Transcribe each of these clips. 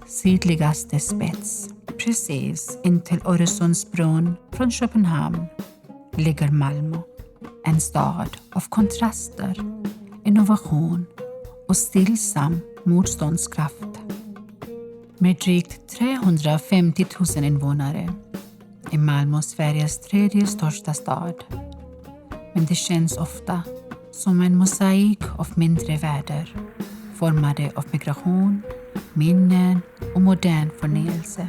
sydligaste spets, precis intill Öresundsbron från Köpenhamn, ligger Malmo. En stad av kontraster, innovation och stillsam motståndskraft. Med drygt 350 000 invånare är Malmo Sveriges tredje största stad. Men det känns ofta som en mosaik av mindre världar, formade av migration, minnen och modern förnyelse.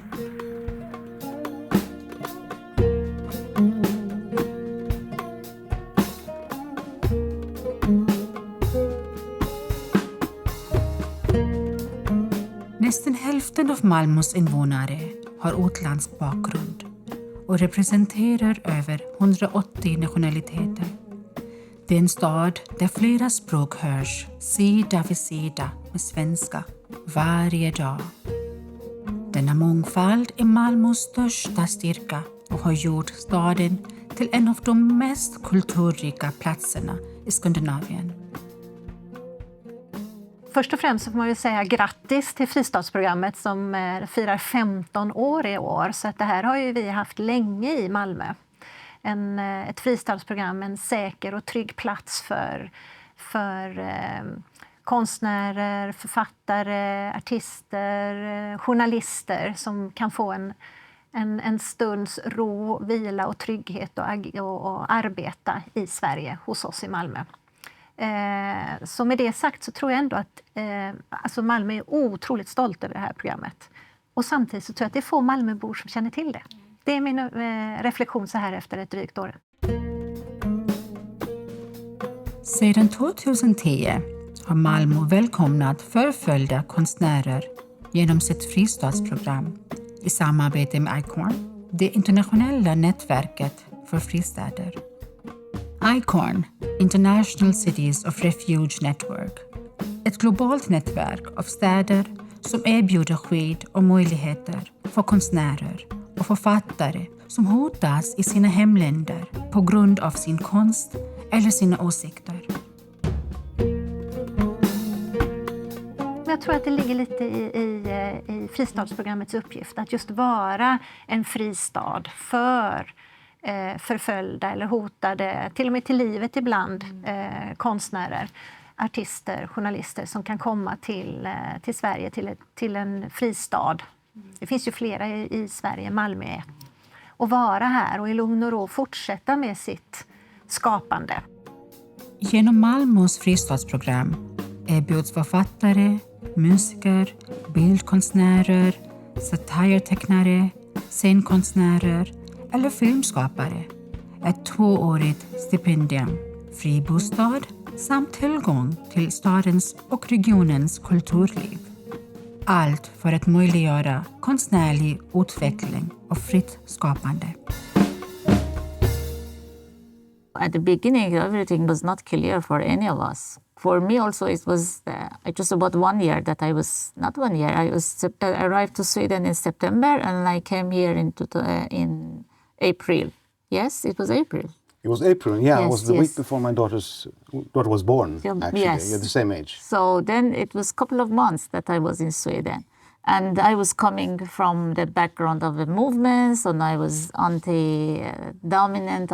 Nästan hälften av Malmös invånare har utländsk bakgrund och representerar över 180 nationaliteter. Det är en stad där flera språk hörs sida vid sida med svenska varje dag. Denna mångfald är Malmös största styrka och har gjort staden till en av de mest kulturrika platserna i Skandinavien. Först och främst så får man ju säga grattis till fristadsprogrammet som firar 15 år i år. Så att det här har ju vi haft länge i Malmö. Ett fristadsprogram, en säker och trygg plats för konstnärer, författare, artister, journalister som kan få en stunds ro, vila och trygghet och arbeta i Sverige hos oss i Malmö. Så med det sagt så tror jag ändå att alltså Malmö är otroligt stolt över det här programmet. Och samtidigt så tror jag att det är få Malmöbor som känner till det. Det är min reflektion så här efter ett drygt år. Sedan 2010 har Malmö välkomnat förföljda konstnärer genom sitt fristadsprogram i samarbete med ICORN, det internationella nätverket för fristäder. ICORN, International Cities of Refuge Network, ett globalt nätverk av städer som erbjuder skydd och möjligheter för konstnärer och författare som hotas i sina hemländer på grund av sin konst eller sina åsikter. Jag tror att det ligger lite i fristadsprogrammets uppgift att just vara en fristad för förföljda eller hotade, till och med till livet ibland, konstnärer, artister, journalister som kan komma till Sverige, till en fristad. Det finns ju flera i Sverige, Malmö är. Och vara här och i lugn och ro fortsätta med sitt skapande. Genom Malmös fristadsprogram erbjuds författare, musiker, bildkonstnärer, satirtecknare, scenkonstnärer eller filmskapare ett 2-årigt stipendium, fri bostad samt tillgång till stadens och regionens kulturliv. Allt för att möjliggöra konstnärlig utveckling och fritt skapande. At the beginning, everything was not clear for any of us. For me also, it was just about 1 year that I was, not 1 year, I arrived to Sweden in September and I came here in April. Yes, it was April. It was April, yeah. Yes, it was the week before my daughter was born, actually. Yes. You're the same age. So then it was a couple of months that I was in Sweden. And I was coming from the background of the movements, and I was anti-dominant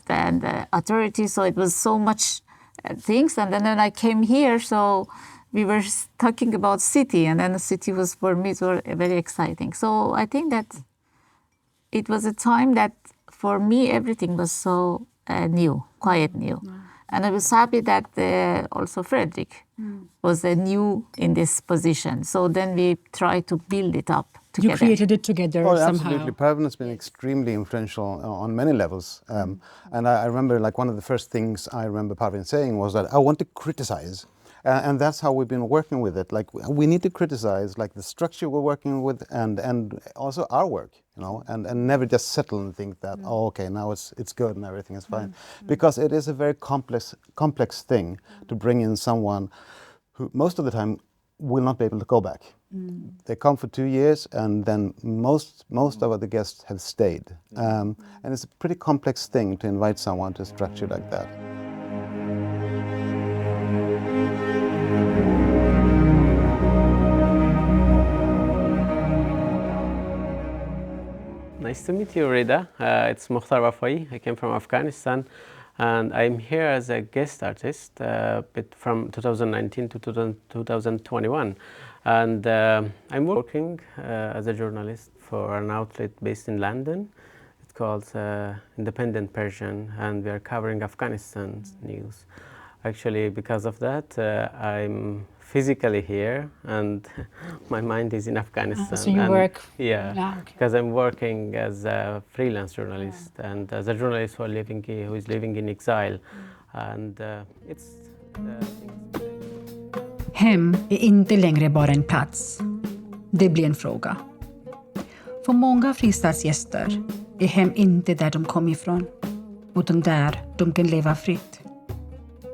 and authority. So it was so much things. And then when I came here, so we were talking about city, and then the city was, for me, it was very exciting. So I think that it was a time that, for me, everything was so new, quite new. And I was happy that also Fredrik was new in this position. So then we tried to build it up together. You created it together somehow. Absolutely. Pervin has been extremely influential on many levels. And I remember, like, one of the first things I remember Pervin saying was that I want to criticize. And that's how we've been working with it. Like, we need to criticize, like, the structure we're working with and also our work, you know, and never just settle and think that, oh, okay, now it's good and everything is fine. Because it is a very complex thing to bring in someone who most of the time will not be able to go back. They come for 2 years and then most of the guests have stayed. And it's a pretty complex thing to invite someone to a structure like that. Nice to meet you, Rida. It's Mukhtar Wafai. I came from Afghanistan, and I'm here as a guest artist from 2019 to 2021. And I'm working as a journalist for an outlet based in London. It's called Independent Persian, and we are covering Afghanistan's news. Actually, because of that, I'm physically here, and my mind is in Afghanistan. So you and work? Yeah, Okay. because I'm working as a freelance journalist and as a journalist who is living in exile. And it's... Hem är inte längre bara en plats. Det blir en fråga. För många fristadsgäster är hem inte där de kom ifrån, utan där de kan leva fritt.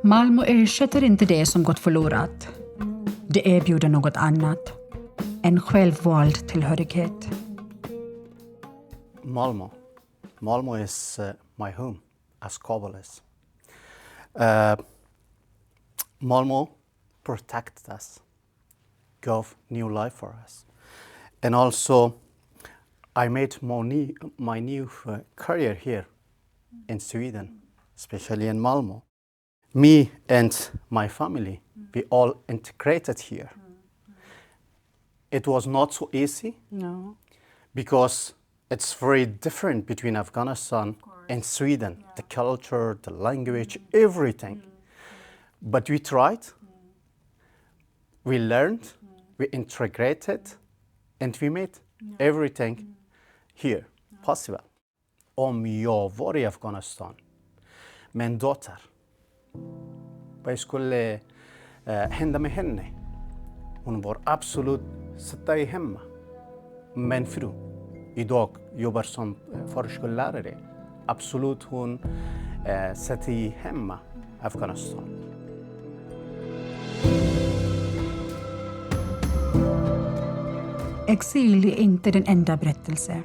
Malmo ersätter inte det som gått förlorat. Det erbjuder något annat. En självvald tillhörighet. Malmo is my home, as Kabul is. Malmo protected us, gave new life for us. And also, I made my new career here in Sweden, especially in Malmo. Me and my family, we all integrated here. It was not so easy. No. Because it's very different between Afghanistan and Sweden. The culture, the language, everything. But we tried, we learned, we integrated, and we made everything here possible. Om jag var i Afghanistan med en dotter, vad skulle hända med henne? Hon var absolut sitta hemma. Min fru idag jobbar som förskollärare. Absolut hon sitter hemma i Afghanistan. Exil är inte den enda berättelse.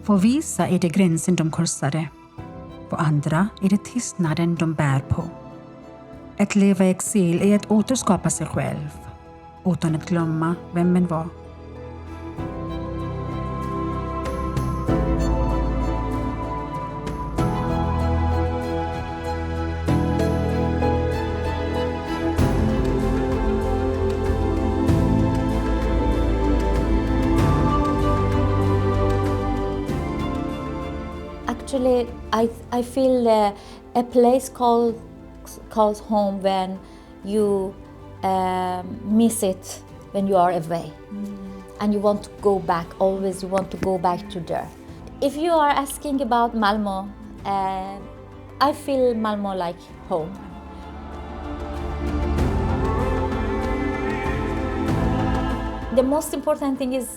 För vissa är det gränsen de korsade. För andra är det tystnaden de bär på. Att leva i exil är att återskapa sig själv, utan att glömma vem man var. Actually, I feel a place calls home when you miss it when you are away, and you want to go back. Always, you want to go back to there. If you are asking about Malmo, I feel Malmo like home. The most important thing is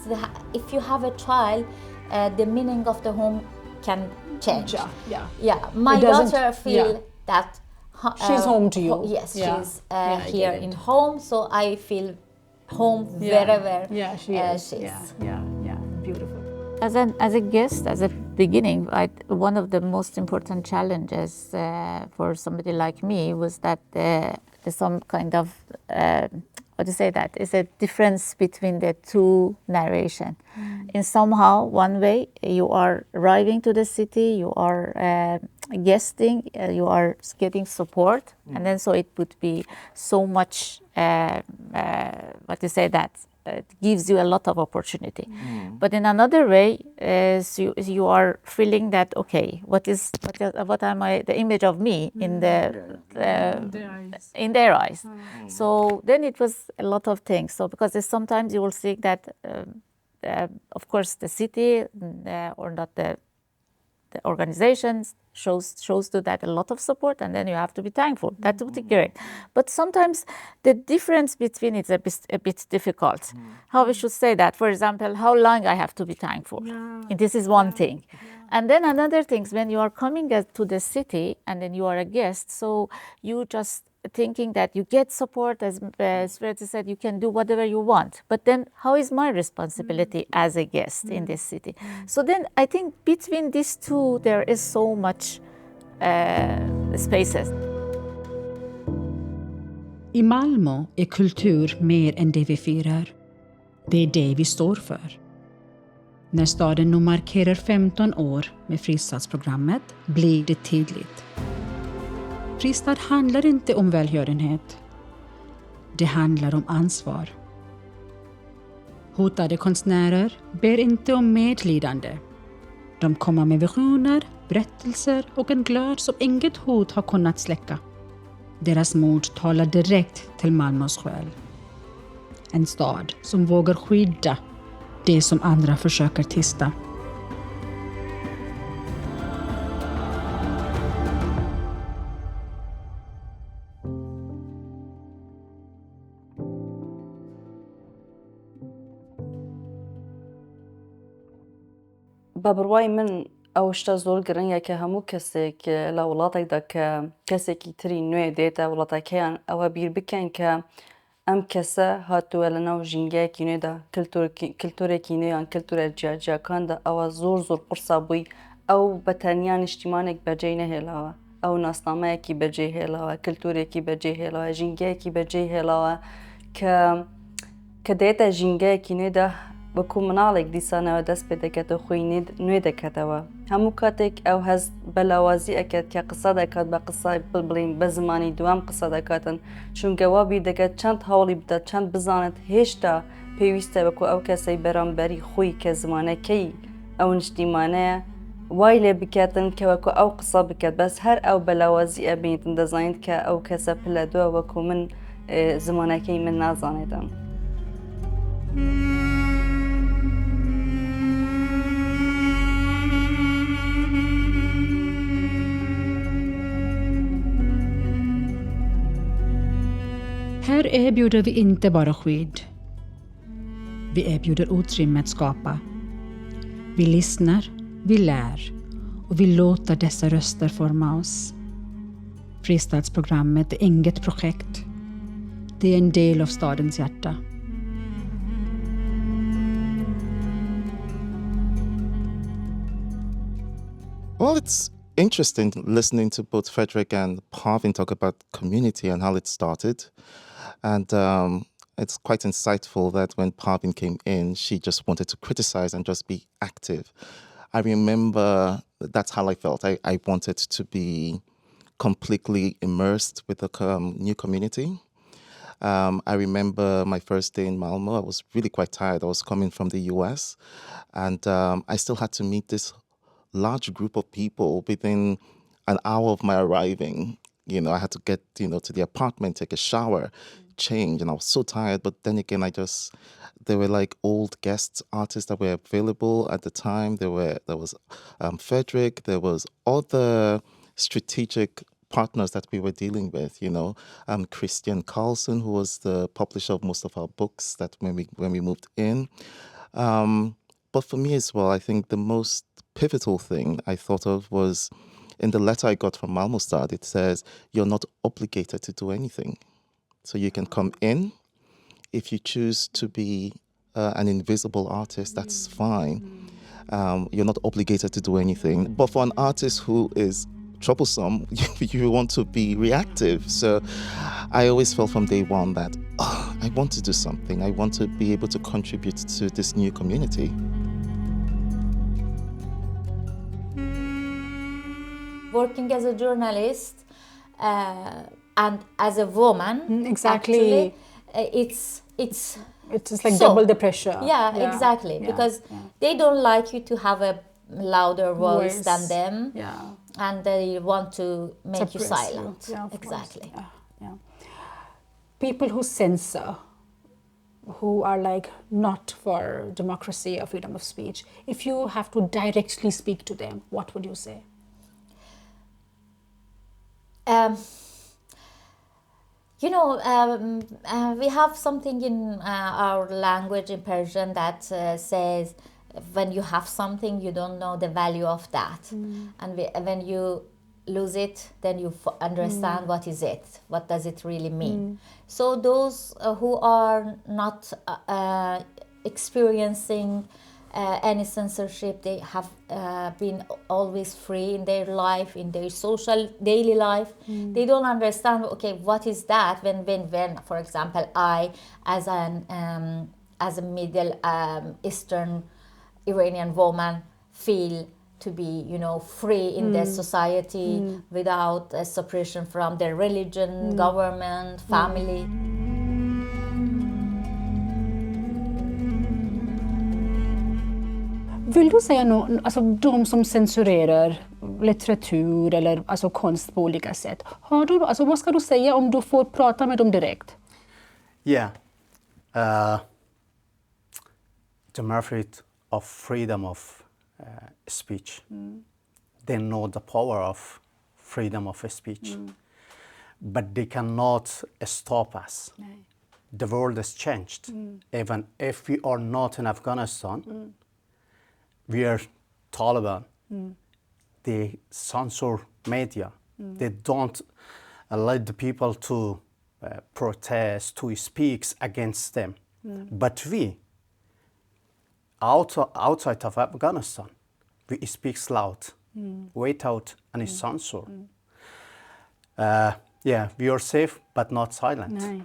if you have a child, the meaning of the home can change. Yeah. My daughter feel that She's home to you. Yes, Yeah. she's Yeah, I here get it. in home, so I feel home wherever she is. she is. Yeah, beautiful. As a guest, as a beginning, one of the most important challenges for somebody like me was that there's some kind of what to say that is a difference between the two narration. In somehow one way you are arriving to the city, you are guesting, you are getting support, and then so it would be so much what to say that it gives you a lot of opportunity. But in another way is you are feeling that okay, what am I, the image of me in in their eyes. So then it was a lot of things. So because sometimes you will see that of course the city or not the organizations shows to that a lot of support, and then you have to be thankful. That would be great. But sometimes the difference between it's a bit difficult. How we should say that? For example, how long I have to be thankful. And this is one thing. And then another thing is when you are coming to the city and then you are a guest, so you just thinking that you get support, as Sveta said, you can do whatever you want. But then how is my responsibility as a guest in this city? So then I think between these two, there is so much spaces. I Malmo är kultur mer än det vi firar. Det är det vi står för. När staden nu markerar 15 år med fristadsprogrammet blir det tydligt. Fristad handlar inte om välgörenhet. Det handlar om ansvar. Hotade konstnärer ber inte om medlidande. De kommer med visioner, berättelser och en glöd som inget hot har kunnat släcka. Deras mod talar direkt till Malmös själ. En stad som vågar skydda det som andra försöker tysta. بەبڕوای من ئەو شتە زۆر گرنگە کە هەموو کەسێک لە وڵاتێکدا کە کەسێکی تری نوێ دێتە وڵاتەکەیان ئەوە بیر بکەن کە ئەم کەسە هاتووە لەناو ژینگەیەکی نوێدا کلتورێکی نوێیان کلتورە جیاجیاکاندا ئەوە زۆر قورسا بووی ئەو بەتەنیا نیشتیمانێک بەجێ نەهێڵاوە ئەو ناسنامەیەکی بەجێ هێڵاوە کلتورێکی بەجێ هێڵاوە ژینگەیەکی بەجێ هێڵاوە کە دێتە ژینگەیەکی نوێدا وەکو مناڵێک دیسانەوە دەست پێ دەکەتەوە خۆی نوێ دەکەتەوە هەموو کاتێک ئەو هەز بەلاوازی ئەکات کە قسە دەکات بە قسای بڵین بە زمانی دوام قسە دەکاتن چونکە وا بیر دەکات چەند هەوڵی بدات چەند بزانێت هێشتا پێویستە وەکو ئەو کەسەی بەرامبەری خۆی کە زمانەکەی ئەو نیشتیمانەیە وای لێ بکاتن کە وەکو ئەو قسە بکات بەس هەر ئەو بەلاوازی ئەبینیتن دەزانیت کە ئەو کەسە پلە دووە وەکو من زمانەکەی من نازانێتم. Här erbjuder vi inte bara skydd. Vi erbjuder utrymme att skapa. Vi lyssnar, vi lär och vi låter dessa röster forma oss. Fristadsprogrammet är inget projekt. Det är en del av stadens hjärta. Well, it's interesting listening to both Frederick and Parvin talk about community and how it started. And it's quite insightful that when Parvin came in, she just wanted to criticize and just be active. I remember that's how I felt. I wanted to be completely immersed with the new community. I remember my first day in Malmo. I was really quite tired. I was coming from the US. And I still had to meet this large group of people within an hour of my arriving. You know, I had to get, to the apartment, take a shower, change, and I was so tired. But then again, there were like old guest artists that were available at the time. There was Frederick, there was other strategic partners that we were dealing with, Christian Carlson, who was the publisher of most of our books that when we moved in. But for me as well, I think the most pivotal thing I thought of was in the letter I got from Malmo Stad. It says, you're not obligated to do anything. So you can come in. If you choose to be an invisible artist, that's fine. You're not obligated to do anything. But for an artist who is troublesome, you want to be reactive. So I always felt from day one that I want to do something. I want to be able to contribute to this new community. Working as a journalist and as a woman, Exactly. Actually, It's just like double the pressure. Yeah, exactly. Yeah, because yeah. they don't like you to have a louder voice than them. Yeah. And they want to make you Suppress silent. you. Yeah, of exactly. course. Yeah. People who censor, who are like not for democracy or freedom of speech, if you have to directly speak to them, what would you say? We have something in our language in Persian that says, when you have something, you don't know the value of that. And when you lose it, then you understand what is it, what does it really mean. So those who are not experiencing any censorship, they have been always free in their life, in their social daily life. They don't understand, okay, what is that when for example, I as a Middle Eastern Iranian women feel to be, free in their society without a separation from their religion, government, family. Vill du säga något, alltså de som censurerar litteratur eller alltså konst på olika sätt, vad ska du säga om du får prata med dem direkt? Yeah. The benefit of freedom of speech. They know the power of freedom of speech. But they cannot stop us. The world has changed. Even if we are not in Afghanistan, we are Taliban. They censor media. They don't allow the people to protest, to speak against them. But we, outside of Afghanistan, we speak loud, without any censor. Yeah, we are safe, but not silent. Nej.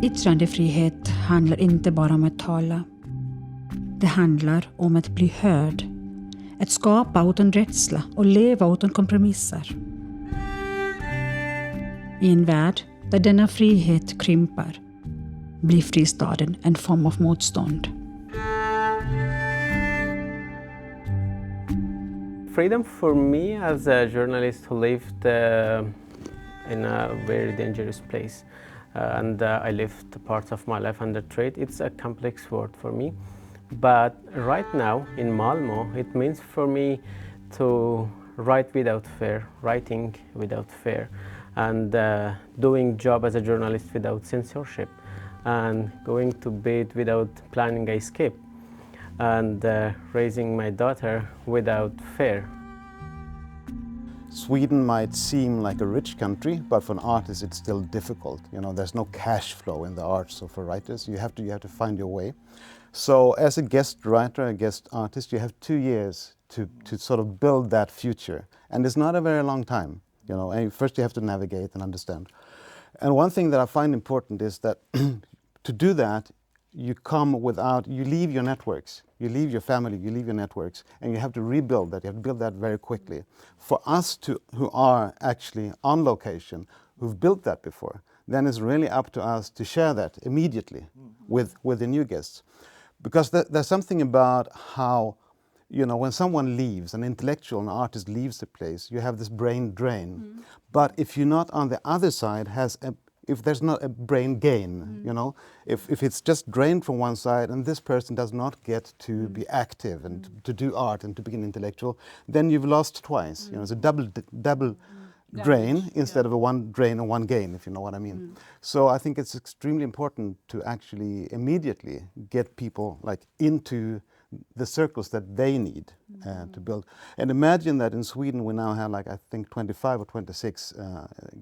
Yttrandefrihet handlar inte bara om att tala. Det handlar om att bli hörd. Att skapa utan rädsla och leva utan kompromisser. I en värld där denna frihet krymper blir fristaden en form av motstånd. Freedom for me as a journalist who lived in a very dangerous place and I lived part of my life under threat. It's a complex word for me. But right now in Malmo, it means for me to write without fear, writing without fear, and doing job as a journalist without censorship, and going to bed without planning a escape, and raising my daughter without fear. Sweden might seem like a rich country, but for an artist it's still difficult. There's no cash flow in the arts, so for writers you have to find your way. So as a guest writer, a guest artist, you have 2 years to sort of build that future. And it's not a very long time, and first you have to navigate and understand. And one thing that I find important is that to do that, you leave your networks, you leave your family, you leave your networks, and you have to rebuild that, you have to build that very quickly. For us who are actually on location, who've built that before, then it's really up to us to share that immediately with the new guests. Because there's something about how, when someone leaves, an intellectual, an artist leaves the place, you have this brain drain. But if you're not on the other side, if there's not a brain gain, if it's just drained from one side and this person does not get to be active and to do art and to be an intellectual, then you've lost twice. It's a double drain instead of a one drain and one gain, if you know what I mean. So I think it's extremely important to actually immediately get people into the circles that they need to build. And imagine that in Sweden we now have I think 25 or 26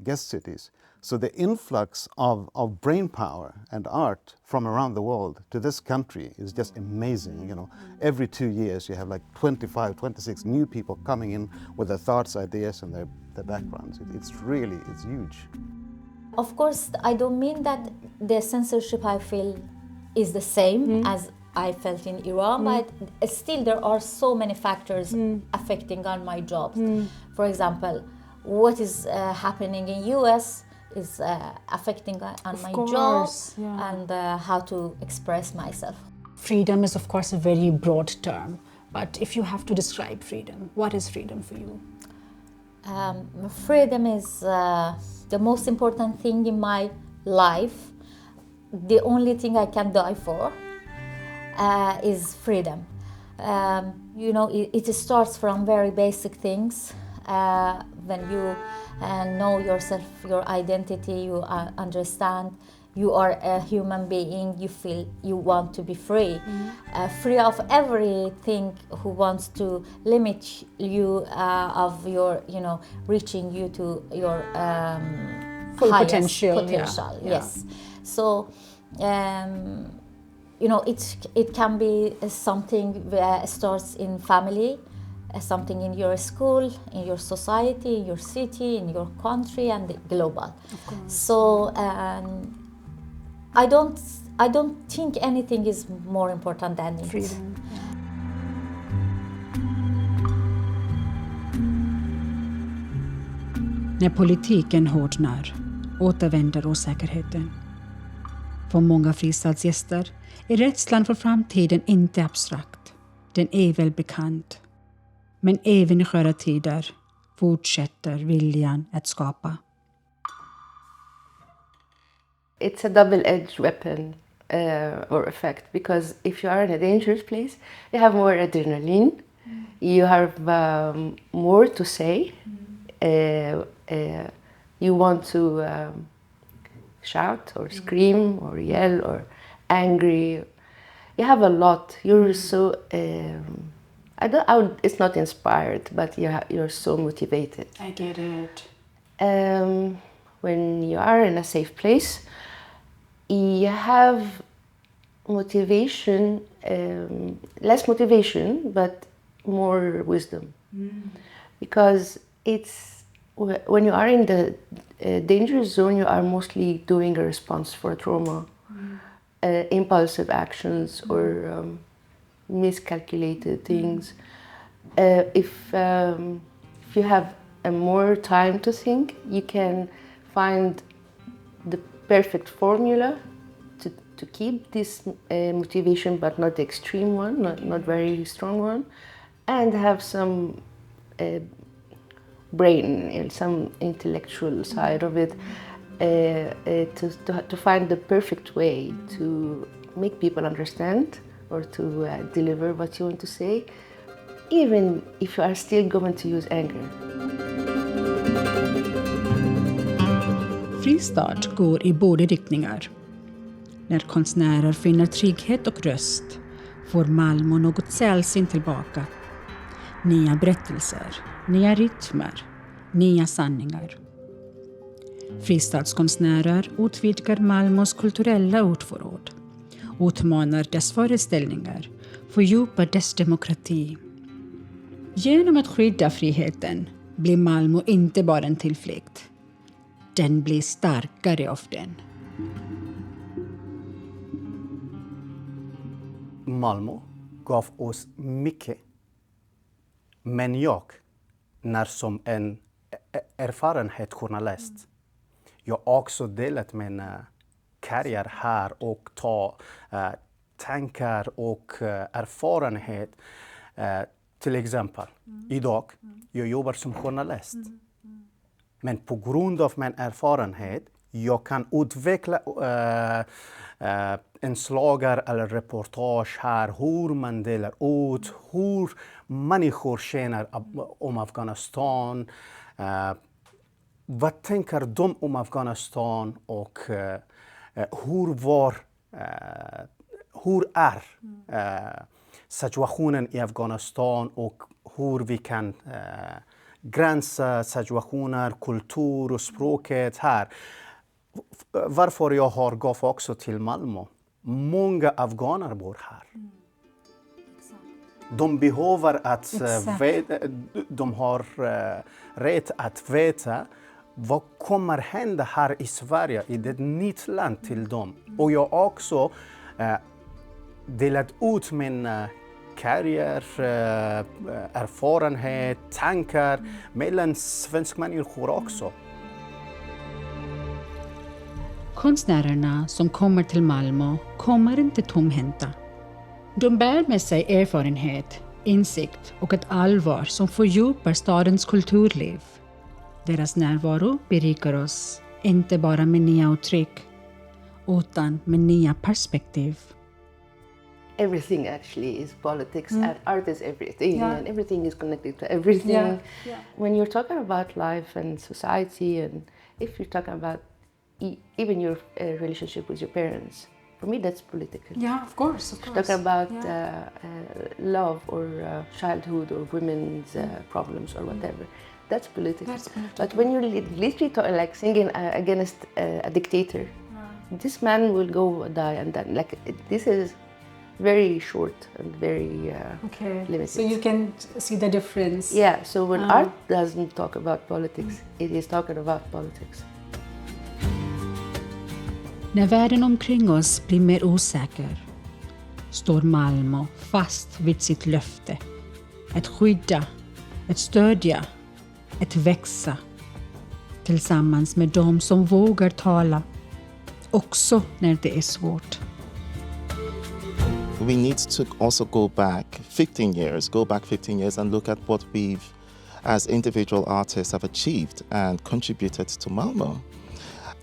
guest cities. So the influx of brain power and art from around the world to this country is just amazing. Every 2 years you have 25, 26 new people coming in with their thoughts, ideas and their backgrounds. It's huge. Of course, I don't mean that the censorship I feel is the same as I felt in Iran, but still there are so many factors affecting on my job. For example, what is happening in US is affecting on my job and how to express myself. Freedom is of course a very broad term, but if you have to describe freedom, what is freedom for you? Freedom is the most important thing in my life. The only thing I can die for is freedom. It starts from very basic things. When you know yourself, your identity, you understand you are a human being, you feel you want to be free. Free of everything who wants to limit you of your, reaching you to your full highest potential. Yes. So it can be something that starts in family, something in your school, in your society, in your city, in your country, and global. So I don't think anything is more important than it. Freedom. När politiken hårdnar återvänder osäkerheten. För många fristadsgäster är rädslan för framtiden inte abstrakt. Den är väl bekant. Men även i sköra tider fortsätter viljan att skapa. It's a double-edged weapon or effect, because if you are in a dangerous place, you have more adrenaline, you have more to say, you want to shout or scream or yell or angry. You have a lot. You're so it's not inspired, but you're so motivated. I get it. When you are in a safe place, you have motivation, less motivation, but more wisdom. Because it's when you are in the danger zone, you are mostly doing a response for trauma, impulsive actions or miscalculated things. If you have more time to think, you can find the perfect formula to keep this motivation, but not the extreme one, not very strong one, and have some brain and some intellectual side of it, to find the perfect way to make people understand or to deliver what you want to say, even if you are still going to use anger. Fristad går i båda riktningar. När konstnärer finner trygghet och röst får Malmo något sällsynt tillbaka. Nya berättelser, nya rytmer, nya sanningar. Fristadskonstnärer utvidgar Malmos kulturella ordförråd, utmanar dess föreställningar, fördjupar dess demokrati. Genom att skydda friheten blir Malmo inte bara en tillflykt. Den blir starkare av den. Malmo gav oss mycket. Men jag, när som en erfarenhetsjournalist, jag också delat min karriär här och ta tankar och erfarenhet. Till exempel, idag, jag jobbar som journalist. Men på grund av min erfarenhet, jag kan utveckla inslagar eller reportage här, hur man delar ut, hur människor känner om Afghanistan, vad tänker de om Afghanistan och hur är situationen i Afghanistan och hur vi kan gränsa situationer, kultur och språket här. Varför jag har gått också till Malmö. Många afghaner bor här. De behöver att veta, de har rätt att veta vad kommer hända här i Sverige, i det nytt land till dem. Och jag har också delat ut min karriär, erfarenhet, tankar mellan svenska människor också. Konstnärerna som kommer till Malmö kommer inte tomhänta. De bär med sig erfarenhet, insikt och ett allvar som fördjupar stadens kulturliv. Deras närvaro berikar oss, inte bara med nya uttryck, utan med nya perspektiv. Everything actually is politics, and art is everything, and everything is connected to everything. When you're talking about life and society, and if you're talking about even your relationship with your parents, for me that's political. Yeah, of course. Talking about love or childhood or women's problems or whatever, that's political. But when you're literally like singing against a dictator, this man will go die, and then like this is very short and very limited. So you can see the difference. Yeah, so when art doesn't talk about politics, it is talking about politics. När världen omkring oss blir mer osäker står Malmo fast vid sitt löfte. Att skydda, att stödja, att växa. Tillsammans med dem som vågar tala, också när det är svårt. We need to also go back 15 years and look at what we've, as individual artists, have achieved and contributed to Malmo.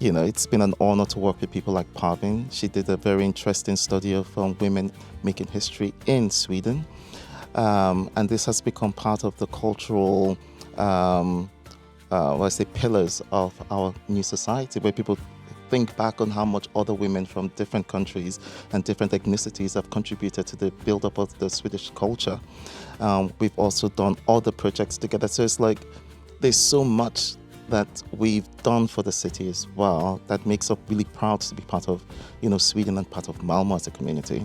You know, it's been an honor to work with people like Parvin. She did a very interesting study of women making history in Sweden. And this has become part of the cultural, pillars of our new society, where people think back on how much other women from different countries and different ethnicities have contributed to the build-up of the Swedish culture. We've also done other projects together. So it's like there's so much that we've done for the city as well that makes us really proud to be part of, Sweden and part of Malmo as a community.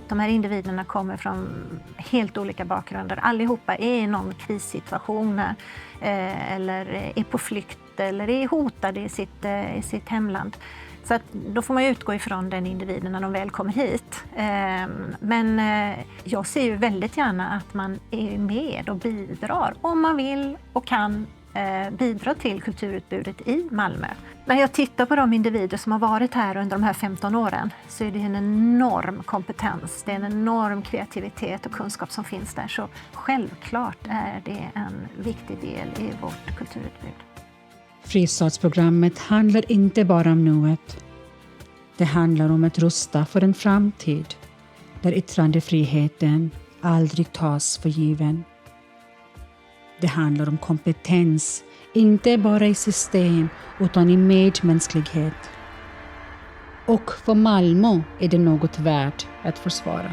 De här individerna kommer från helt olika bakgrunder. Allihopa är i någon krissituation eller är på flykt eller är hotade i sitt hemland. Så att då får man utgå ifrån den individen när de väl kommer hit. Men jag ser ju väldigt gärna att man är med och bidrar om man vill och kan bidra till kulturutbudet i Malmö. När jag tittar på de individer som har varit här under de här 15 åren så är det en enorm kompetens, det är en enorm kreativitet och kunskap som finns där. Så självklart är det en viktig del i vårt kulturutbud. Fristadsprogrammet handlar inte bara om nuet. Det handlar om att rusta för en framtid där yttrandefriheten aldrig tas för given. Det handlar om kompetens, inte bara i system utan i medmänsklighet. Och för Malmö är det något värt att försvara.